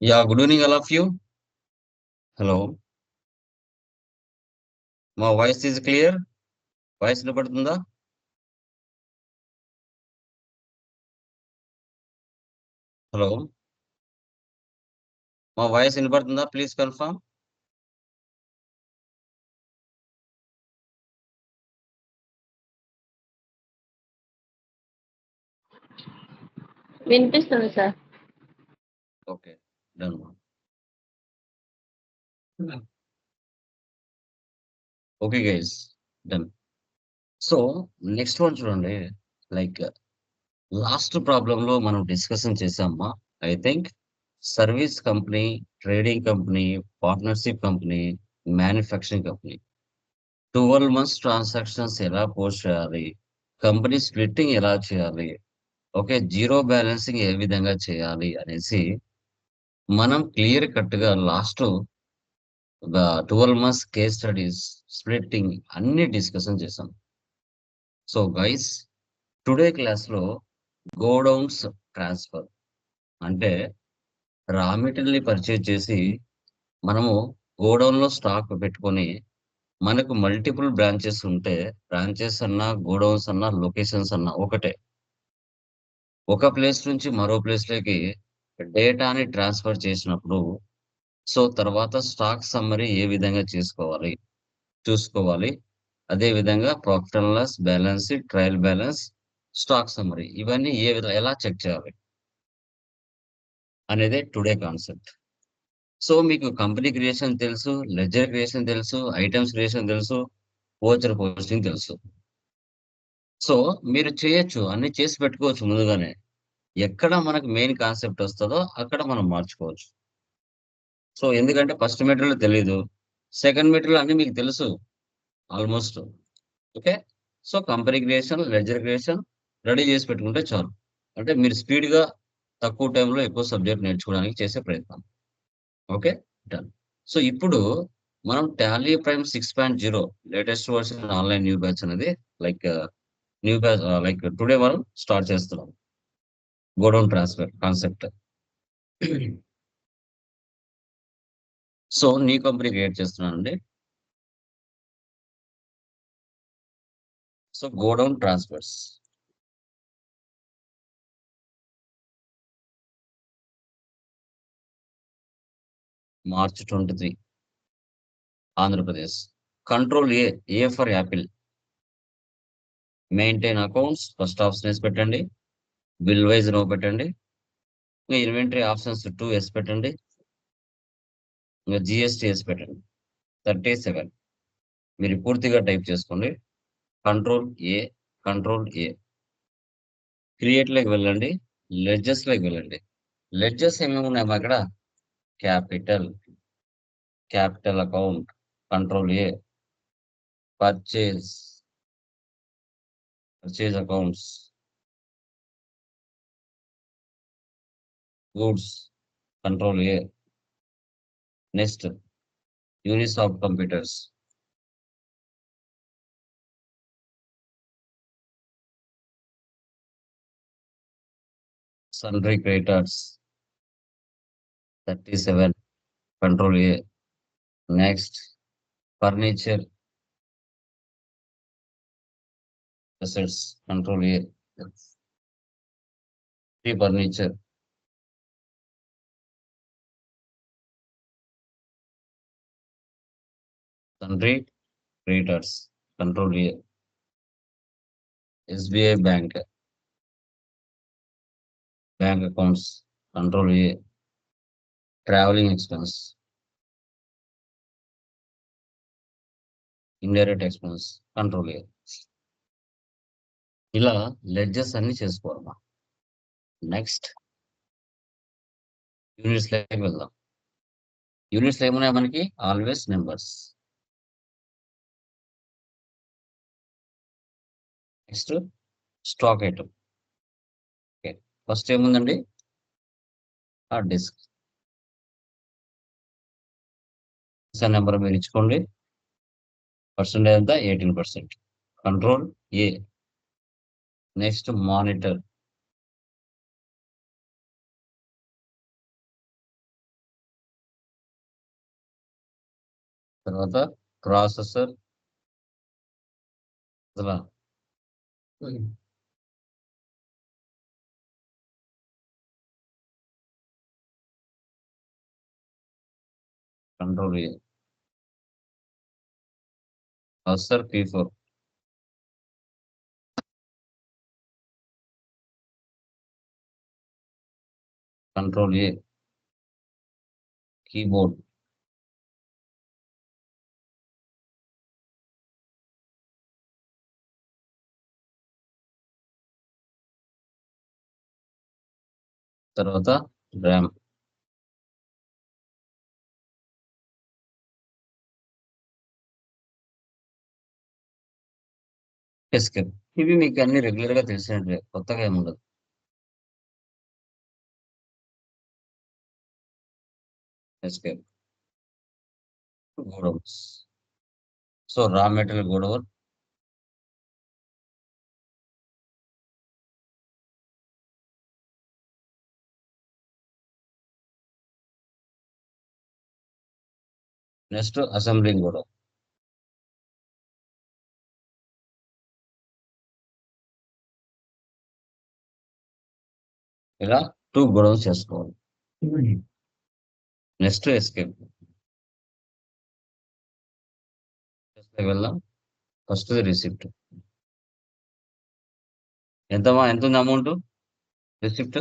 Yeah, good evening, all of you. Hello. My voice is clear. Voice వినపడుతుందా? Hello. మా voice వినపడుతుందా? Please confirm. వినిపిస్తుంది sir. Okay. Done. Okay guys. Done. So next one చూడండి. Like last ప్రాబ్లంలో మనం discussion చేసామా? I think service company, trading company, partnership company, manufacturing company 12 months transactions ఎలా post చేయాలి? కంపెనీ స్ప్లిట్టింగ్ ఎలా చేయాలి? ఓకే. జీరో బ్యాలెన్సింగ్ ఏ విధంగా చేయాలి అనేసి మనం క్లియర్ కట్‌గా last 12 months case studies, splitting అన్ని డిస్కషన్ చేసాం. సో గైస్ టుడే క్లాస్‌లో గోడౌన్స్ ట్రాన్స్‌ఫర్ అంటే రా మెటీరియల్‌ని పర్చేజ్ చేసి మనము గోడౌన్‌లో స్టాక్ పెట్టుకొని మనకు మల్టిపుల్ బ్రాంచెస్ ఉంటే బ్రాంచెస్ అన్నా, గోడౌన్స్ అన్నా, లొకేషన్స్ అన్నా ఒకటే. ఒక ప్లేస్ నుంచి మరో ప్లేస్‌లోకి డేటాని ట్రాన్స్‌ఫర్ చేసినప్పుడు సో, తర్వాత స్టాక్ సమ్మరీ ఏ విధంగా చూసుకోవాలి. అదే విధంగా profit and loss, balance sheet, trial balance, stock summary ఇవన్నీ ఎలా చెక్ చేయాలి అనేదే టుడే కాన్సెప్ట్. సో, మీకు కంపెనీ క్రియేషన్ తెలుసు, లెడ్జర్ క్రియేషన్ తెలుసు, ఐటెమ్స్ క్రియేషన్ తెలుసు, వోచర్ పోస్టింగ్ తెలుసు. సో, మీరు చేయొచ్చు. అన్నీ చేసి పెట్టుకోవచ్చు ముందుగానే. ఎక్కడ మనకు మెయిన్ కాన్సెప్ట్ వస్తదో అక్కడ మనం మార్చుకోవచ్చు. సో, ఎందుకంటే ఫస్ట్ మెటీరియల్ తెలీదు. సెకండ్ మెటీరియల్ అన్నీ మీకు తెలుసు almost. Okay. So, company creation, ledger creation ready చేసి పెట్టుకుంటే చాలు. అంటే మీరు స్పీడ్‌గా తక్కువ టైంలో ఎక్కువ సబ్జెక్ట్ నేర్చుకోవడానికి చేసే ప్రయత్నం. ఓకే. డన్. సో, ఇప్పుడు మనం Tally prime 6.0 latest version online new batch అనేది లైక్ లైక్ టుడే మనం స్టార్ట్ చేస్తున్నాం. Godown transfer concept. So, new company create చేస్తున్నానండి. So, godown transfers. March 23 Andhra Pradesh. Control A, A for Apple. Maintain accounts first option ఏసి పెట్టండి. Bill vice no పెట్టండి. ఇంక inventory options 2 ఏసి పెట్టండి. ఇంక GST ఏసి పెట్టండి. 37 మీరు పూర్తిగా టైప్ చేసుకోండి. Control A, control A. క్రియేట్‌లోకి వెళ్ళండి. లెడ్జెస్‌లోకి వెళ్ళండి. లెడ్జెస్ ఏమేమి ఉన్నాయమ్మా ఇక్కడ? Capital, capital account, control A. Purchase, purchase accounts. Goods, control A. Next Unisoft computers. Sundry creditors 37 control A. Next furniture assets control A. Shri furniture. Sundry creditors control A. SBI bank, bank accounts control A. Travelling expense, indirect expense control A. ఇలా ledgers అన్నీ చేసుకోవాలమ్మా. Next యూనిట్స్‌లోకి వెళ్దాం. యూనిట్స్‌లో ఏమున్నాయి మనకి? Always numbers. Next stock item. Okay. First ఏముందండి? Hard disk. Number మీరు ఇచ్చుకోండి. Percentage ఎంత? 18%. Control A. Next monitor. తర్వాత ప్రాసెసర్ అసలా control A processor P4 control A keyboard తర్వాత ర్యామ్ ఎస్కేప్ ఇవి మీకు అన్ని రెగ్యులర్ గా తెలిసినట్లే కొత్తగా ఏముండదు escape godowns so raw material godown next assembling godown ఇలా 2 గోడౌన్స్ చేసుకోవాలి నెక్స్ట్ ఎస్కేప్ వెళ్దాం ఫస్ట్ రిసిప్ట్ ఎంత ఉంది amount receipt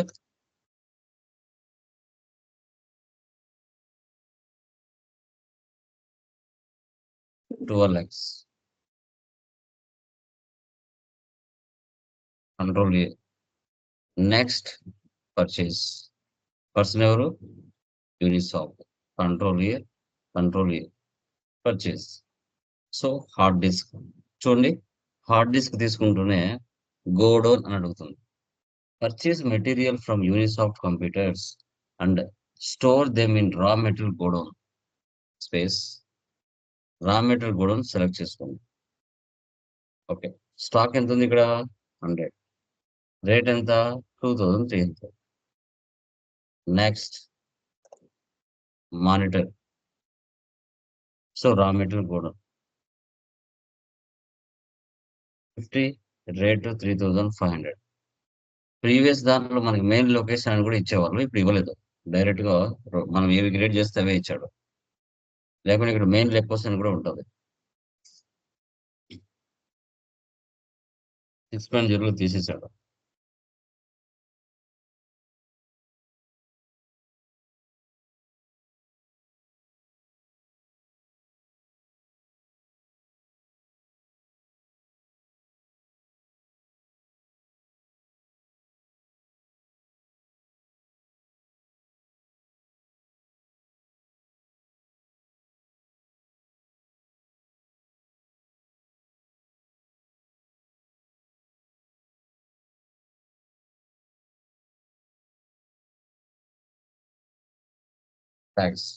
12 lakhs control A next purchase person ఎవరు Unisoft control A purchase so hard disk చూడండి హార్డ్ డిస్క్ తీసుకుంటూనే godown అని అడుగుతుంది purchase material from Unisoft computers and store them in raw material godown space raw material godown select చేసుకోండి okay stock ఎంత ఉంది ఇక్కడ 100 rate ఎంత 2300 next monitor so raw material godown 50 rate 3500 previous దాంట్లో మనకి మెయిన్ లొకేషన్ అని కూడా ఇచ్చేవాళ్ళు ఇప్పుడు ఇవ్వలేదు డైరెక్ట్ గా మనం ఏవి గ్రేడ్ చేస్తే అవే ఇచ్చాడు లేకుంటే ఇక్కడ మెయిన్ లొకేషన్ కూడా ఉంటుంది 6.0 తీసేసాడు tax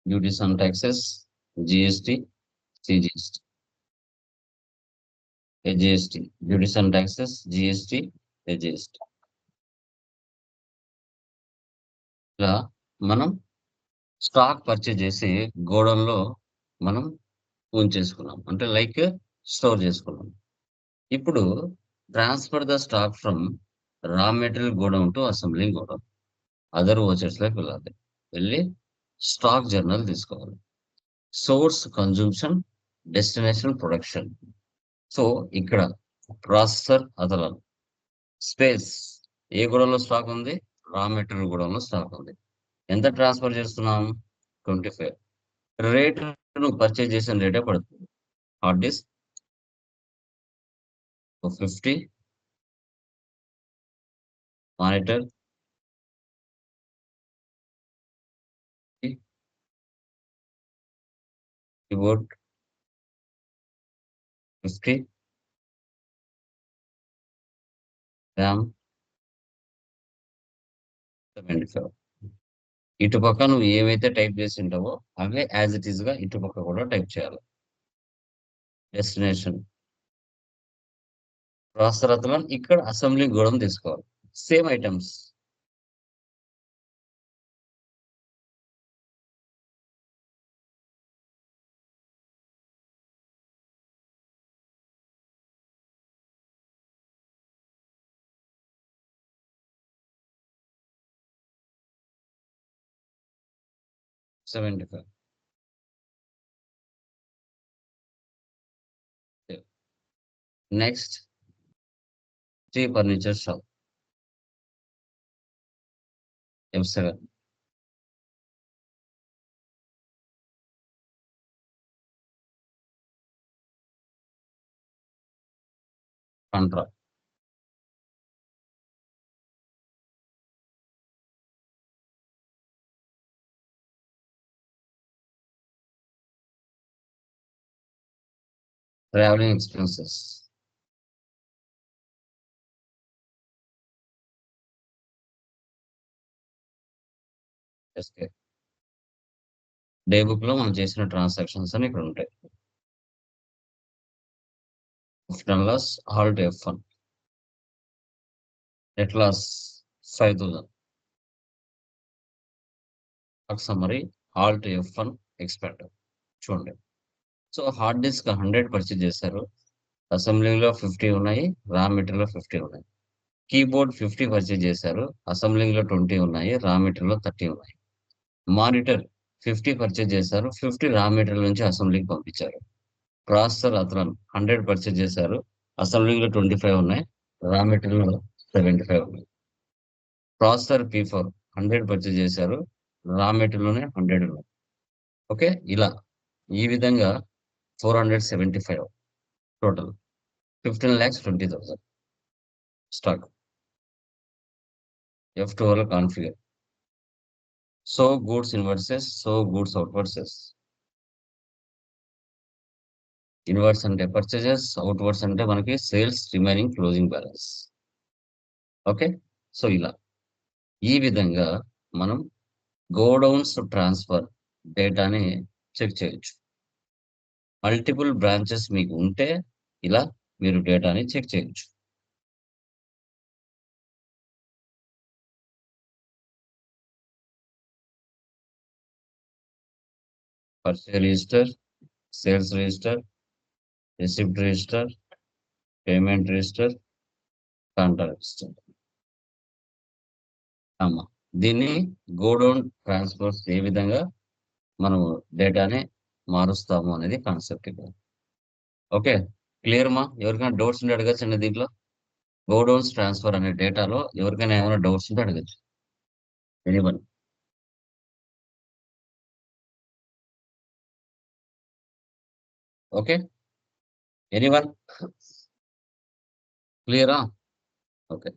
duties and taxes GST CGST IGST duties and taxes GST IGST ఇలా మనం స్టాక్ పర్చేజ్ చేసి గోడౌన్ లో మనం ఉంచేసుకున్నాం అంటే లైక్ స్టోర్ చేసుకున్నాం ఇప్పుడు ట్రాన్స్ఫర్ ద స్టాక్ ఫ్రమ్ రా material godown to assembling godown other vouchers లోకి వెళ్ళాలి వెళ్ళి స్టాక్ జర్నల్ తీసుకోవాలి source consumption destination production so ఇక్కడ ప్రాసెసర్ అదలాలు స్పేస్ ఏ గోడౌన్లో స్టాక్ ఉంది రా మెటీరియల్ గోడౌన్లో స్టాక్ ఉంది ఎంత ట్రాన్స్ఫర్ చేస్తున్నాం 25 రేట్ నువ్వు పర్చేజ్ చేసిన రేటే పడుతుంది hard disk 50 monitor keyboard 50 RAM 75 ఇటుపక్క నువ్వు ఏవైతే టైప్ చేసి ఉంటావో అవే యాజ్ ఇట్ ఈస్ గా ఇటుపక్క కూడా టైప్ చేయాలి డెస్టినేషన్ ప్రాసెసర్ అతను ఇక్కడ అసెంబ్లీ గోడౌన్ తీసుకోవాలి same items 75. Next, T furniture shop, F7. Contra, traveling expenses, SK. Day book లో మనం చేసిన ట్రాన్సాక్షన్స్ అని ఇక్కడ ఉంటాయి. Profit loss, all to F1. Net loss 5,000. Summary, all to F1 expect. చూడండి. సో హార్డ్ డిస్క్ 100 పర్చేజ్ చేశారు. అసెంబ్లింగ్‌లో 50 ఉన్నాయి. రా మెటీరియల్‌లో 50 ఉన్నాయి. కీబోర్డ్ 50 పర్చేజ్ చేశారు. అసెంబ్లింగ్‌లో 20 ఉన్నాయి. రా మెటీరియల్‌లో 30 ఉన్నాయి. మానిటర్ 50 పర్చేజ్ చేశారు. 50 రా మెటీరియల్ నుంచి అసెంబ్లీకి పంపించారు. ప్రాసెసర్ అతను 100 పర్చేజ్ చేశారు. అసెంబ్లీలో 25 ఉన్నాయి. రా మెటీరియల్ 75 ఉన్నాయి. ప్రాసెసర్ P4 100 పర్చేజ్ చేశారు. రా మెటీరియల్‌లోనే 100 ఉన్నాయి. ఓకే. ఇలా ఈ విధంగా 475 total. 15,20,000 stock. F12 configure. So goods inwards, so goods outwards. Inwards అంటే పర్చేజెస్, అవుట్వర్డ్స్ అంటే మనకి sales remaining closing balance. Okay. So ఇలా ఈ విధంగా మనం గోడౌన్స్ ట్రాన్స్ఫర్ డేటాని చెక్ చేయొచ్చు. మల్టిపుల్ బ్రాంచెస్ మీకు ఉంటే ఇలా మీరు డేటాని చెక్ చేయొచ్చు. Purchase register, sales register, receipt register, payment register, contract register. ఆమా. దీన్ని గోడౌన్ ట్రాన్స్ఫర్స్ ఏ విధంగా మనము డేటాని మారుస్తాము అనేది కాన్సెప్ట్ ఇక్కడ. ఓకే. క్లియర్ మా? ఎవరికైనా డౌట్స్ ఉంటే అడగచ్చండి దీంట్లో. గోడౌన్స్ ట్రాన్స్ఫర్ అనే డేటాలో ఎవరికైనా ఏమైనా డౌట్స్ ఉంటే అడగచ్చు. ఎనీవన్. ఓకే. ఎనీవన్? క్లియరా? ఓకే.